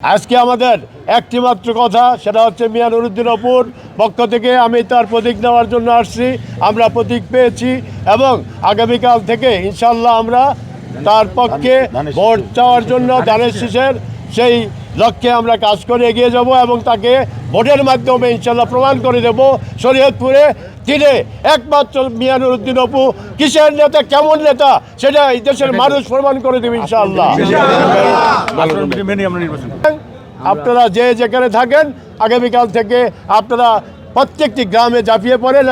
আজকে আমাদের একটি মাত্র কথা, সেটা হচ্ছে মিয়া নুরুদ্দিন অপুর পক্ষ থেকে আমি তার প্রতীক নেওয়ার জন্য আসছি। আমরা প্রতীক পেয়েছি এবং আগামীকাল থেকে ইনশাল্লাহ আমরা তার পক্ষে ভোট চাওয়ার জন্য ধানের শীষের সেই লক্ষ্যে আমরা কাজ করে এগিয়ে যাব এবং তাকে ভোটের মাধ্যমে ইনশাল্লাহ প্রমাণ করে দেব শরীয়তপুরে তিনি একমাত্র মিয়া নুরুদ্দিন অপু কিসের নেতা, কেমন নেতা, সেটা এই দেশের মানুষ প্রমাণ করে দেবে ইনশাআল্লাহ। আপনারা যে যেখানে থাকেন আগামীকাল থেকে আপনারা প্রত্যেকটি গ্রামে ঝাঁপিয়ে পড়েন,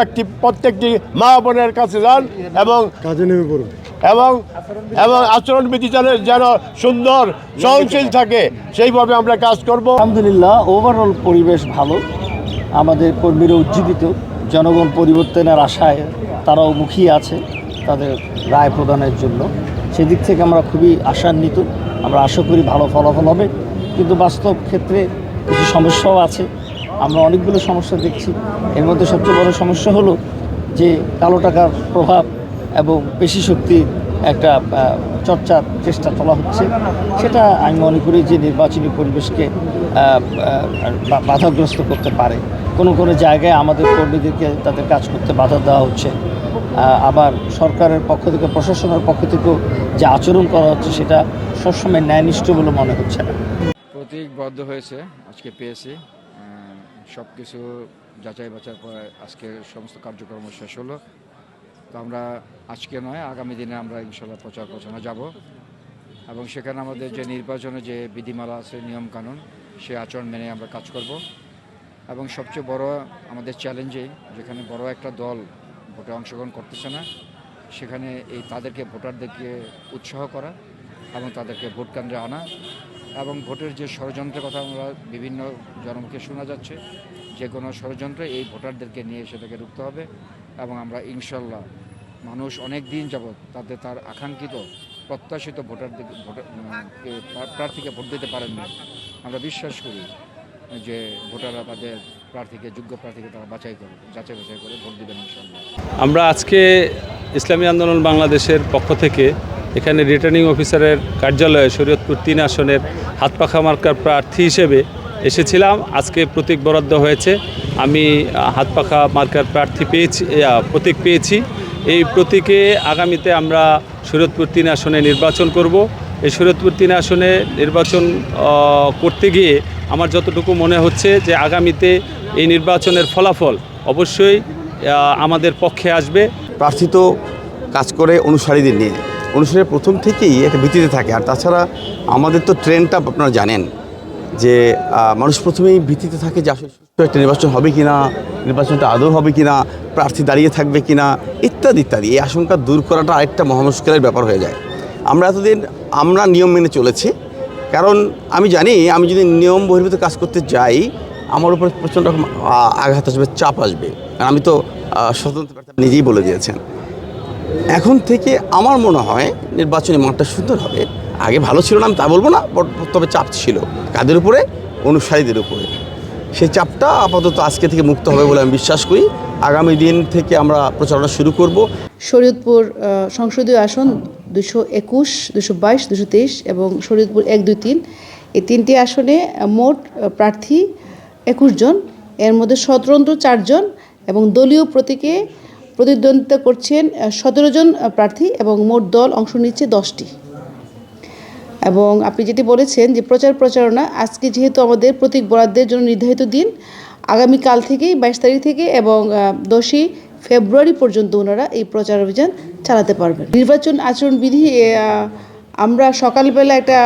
প্রত্যেকটি মা বোনের কাছে যান এবং কাজে নেমে পড়ুন এবং আচরণবিধি যেন সুন্দর সহনশীল থাকে সেইভাবে আমরা কাজ করব। আলহামদুলিল্লাহ, ওভারঅল পরিবেশ ভালো, আমাদের কর্মীরা উজ্জীবিত, জনগণ পরিবর্তনের আশায় তারাও মুখিয়ে আছে তাদের রায় প্রদানের জন্য। সেদিক থেকে আমরা খুবই আশান্বিত, আমরা আশা করি ভালো ফলাফল হবে। কিন্তু বাস্তব ক্ষেত্রে কিছু সমস্যাও আছে, আমরা অনেকগুলো সমস্যা দেখছি। এর মধ্যে সবচেয়ে বড় সমস্যা হলো যে কালো টাকার প্রভাব এবং পেশি শক্তির একটা চর্চার চেষ্টা চলা হচ্ছে। সেটা আমি মনে করি যে নির্বাচনী পরিবেশকে বাধাগ্রস্ত করতে পারে। কোনো জায়গায় আমাদের কর্মীদেরকে তাদের কাজ করতে বাধা দেওয়া হচ্ছে, আবার সরকারের পক্ষ থেকে, প্রশাসনের পক্ষ থেকেও যে আচরণ করা হচ্ছে সেটা সবসময় ন্যায়নিষ্ঠ বলে মনে হচ্ছে না। প্রতীকবদ্ধ হয়েছে, আজকে পেয়েছি। সব কিছু যাচাই বাছাই করে আজকে সমস্ত কার্যক্রম শেষ হলো। তো আমরা আজকে নয়, আগামী দিনে আমরা ইনশাল্লাহ প্রচার প্রচারণা যাব এবং সেখানে আমাদের যে নির্বাচনে যে বিধিমালা আছে, নিয়মকানুন, সে আচরণ মেনে আমরা কাজ করব। এবং সবচেয়ে বড় আমাদের চ্যালেঞ্জে, যেখানে বড় একটা দল ভোটে অংশগ্রহণ করতেছে না, সেখানে তাদেরকে ভোটারদেরকে উৎসাহ করা এবং তাদেরকে ভোট কেন্দ্রে আনা এবং ভোটের যে ষড়যন্ত্রের কথা আমরা বিভিন্ন জনমুখে শোনা যাচ্ছে, যে কোনো ষড়যন্ত্রে এই ভোটারদেরকে নিয়ে সেটাকে রুখতে হবে এবং আমরা ইনশাল্লাহ মানুষ অনেক দিন যাবৎ তার আকাঙ্ক্ষিত প্রত্যাশিত প্রার্থীকে ভোট দিতে পারেননি। আমরা বিশ্বাস করি যে ভোটাররা তাদের প্রার্থীকে, যোগ্য প্রার্থীকে তারা যাচাই বাছাই করে ভোট দেবেন ইনশাল্লাহ। আমরা আজকে ইসলামী আন্দোলন বাংলাদেশের পক্ষ থেকে এখানে রিটার্নিং অফিসারের কার্যালয়ে শরীয়তপুর 3 আসনের হাতপাখা মার্কার প্রার্থী হিসেবে এসেছিলাম। আজকে প্রতীক বরাদ্দ হয়েছে, আমি হাতপাখা মার্কার প্রতীক পেয়েছি। এই প্রতীকে আগামীতে আমরা শরীয়তপুর 3 আসনে নির্বাচন করব। এই শরীয়তপুর 3 আসনে নির্বাচন করতে গিয়ে আমার যতটুকু মনে হচ্ছে যে আগামীতে এই নির্বাচনের ফলাফল অবশ্যই আমাদের পক্ষে আসবে। প্রার্থী তো কাজ করে অনুসারীদের নিয়ে, অনুসারীর প্রথম থেকেই একটা ভীতিতে থাকে। আর তাছাড়া আমাদের তো ট্রেন্ডটা আপনারা জানেন যে মানুষ প্রথমেই ভীতিতে থাকে যে আসলে একটা নির্বাচন হবে কি না, নির্বাচনটা আদৌ হবে কি না, প্রার্থী দাঁড়িয়ে থাকবে কি না, ইত্যাদি ইত্যাদি। এই আশঙ্কা দূর করাটা আরেকটা মহামুশকিলের ব্যাপার হয়ে যায়। এতদিন আমরা নিয়ম মেনে চলেছি, কারণ আমি জানি আমি যদি নিয়ম বহির্ভূত কাজ করতে যাই আমার উপর প্রচণ্ড রকম আঘাত আসবে, চাপ আসবে। কারণ আমি তো স্বতন্ত্র প্রার্থী, নিজেই বলে দিয়েছেন। এখন থেকে আমার মনে হয় নির্বাচনী মাঠটা সুন্দর হবে। আগে ভালো ছিল না আমি তা বলবো না, তবে চাপ ছিল কাদের উপরে, অনুসারীদের উপরে। সেই চাপটা আপাতত আজকে থেকে মুক্ত হবে বলে আমি বিশ্বাস করি। আগামী দিন থেকে আমরা প্রচারণা শুরু করব। শরীয়তপুর সংসদীয় আসন 221, 222, 223 এবং শরীয়তপুর 1, 2, 3 এই 3টি আসনে মোট প্রার্থী 21 জন। এর মধ্যে স্বতন্ত্র 4 জন এবং দলীয় প্রতীকে প্রতিদ্বন্দ্বিতা করছেন 17 জন প্রার্থী এবং মোট দল অংশ নিচ্ছে 10টি। এবং আপনি যেটি বলেছেন যে প্রচারণা, আজকে যেহেতু আমাদের প্রতীক বরাদ্দের জন্য নির্ধারিত দিন, আগামীকাল থেকেই 22 তারিখ থেকে এবং 10ই ফেব্রুয়ারি পর্যন্ত ওনারা এই প্রচার অভিযান চালাতে পারবেন। নির্বাচন আচরণবিধি আমরা সকালবেলা একটা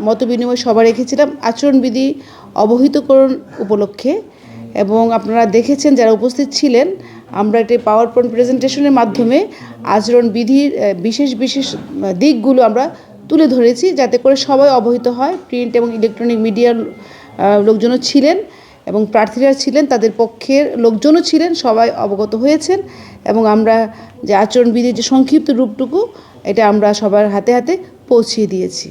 মতবিনিময় সভা রেখেছিলাম আচরণবিধি অবহিতকরণ উপলক্ষে, এবং আপনারা দেখেছেন যারা উপস্থিত ছিলেন, আমরা একটি পাওয়ার পয়েন্ট প্রেজেন্টেশনের মাধ্যমে আচরণবিধির বিশেষ দিকগুলো আমরা তুলে ধরেছি, যাতে করে সবাই অবহিত হয়। প্রিন্ট এবং ইলেকট্রনিক মিডিয়ার লোকজনও ছিলেন এবং প্রার্থীরা ছিলেন, তাদের পক্ষের লোকজনও ছিলেন, সবাই অবগত হয়েছেন। এবং আমরা যে আচরণবিধির যে সংক্ষিপ্ত রূপটুকু, এটা আমরা সবার হাতে হাতে পৌঁছিয়ে দিয়েছি।